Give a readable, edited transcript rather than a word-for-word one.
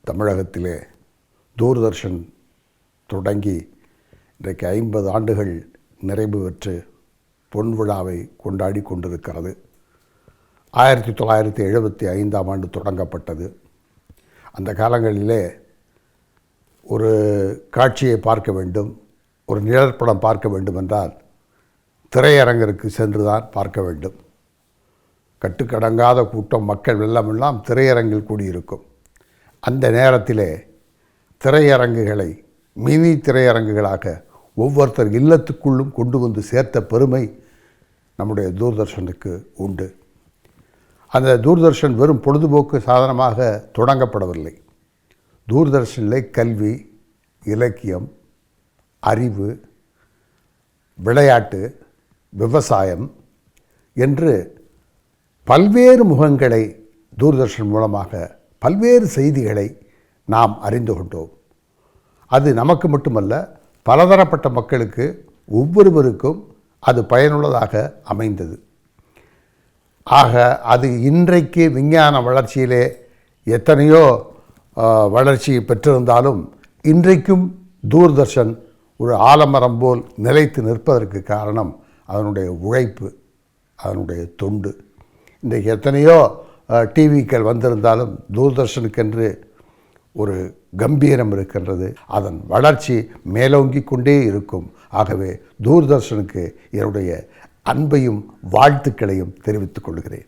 தமிழகத்திலே தூர்தர்ஷன் தொடங்கி இன்றைக்கு 50 ஆண்டுகள் நிறைவு பெற்று பொன் விழாவை கொண்டாடி கொண்டிருக்கிறது. 1975ஆம் ஆண்டு தொடங்கப்பட்டது. அந்த காலங்களிலே ஒரு காட்சியை பார்க்க வேண்டும், ஒரு நிழற்படம் பார்க்க வேண்டும் என்றால் திரையரங்கிற்கு சென்று தான் பார்க்க வேண்டும். கட்டுக்கடங்காத கூட்டம், மக்கள் வெள்ளமெல்லாம் திரையரங்கில் கூடியிருக்கும். அந்த நேரத்திலே திரையரங்குகளை மினி திரையரங்குகளாக ஒவ்வொருத்தர் இல்லத்துக்குள்ளும் கொண்டு வந்து சேர்த்த பெருமை நம்முடைய தூர்தர்ஷனுக்கு உண்டு. அந்த தூர்தர்ஷன் வெறும் பொழுதுபோக்கு சாதனமாக தொடங்கப்படவில்லை. தூர்தர்ஷனில் கல்வி, இலக்கியம், அறிவு, விளையாட்டு, விவசாயம் என்று பல்வேறு முகங்களை தூர்தர்ஷன் மூலமாக பல்வேறு செய்திகளை நாம் அறிந்து கொண்டோம். அது நமக்கு மட்டுமல்ல, பலதரப்பட்ட மக்களுக்கு ஒவ்வொருவருக்கும் அது பயனுள்ளதாக அமைந்தது. ஆக அது இன்றைக்கு விஞ்ஞான வளர்ச்சியிலே எத்தனையோ வளர்ச்சி பெற்றிருந்தாலும் இன்றைக்கும் தூர்தர்ஷன் ஒரு ஆலமரம் போல் நிலைத்து நிற்பதற்கு காரணம் அதனுடைய உழைப்பு, அதனுடைய தொண்டு. இன்றைக்கு எத்தனையோ டிவிக்கள் வந்திருந்தாலும் தூர்தர்ஷனுக்கென்று ஒரு கம்பீரம் இருக்கின்றது. அதன் வளர்ச்சி மேலோங்கி கொண்டே இருக்கும். ஆகவே தூர்தர்ஷனுக்கு என்னுடைய அன்பையும் வாழ்த்துக்களையும் தெரிவித்துக் கொள்கிறேன்.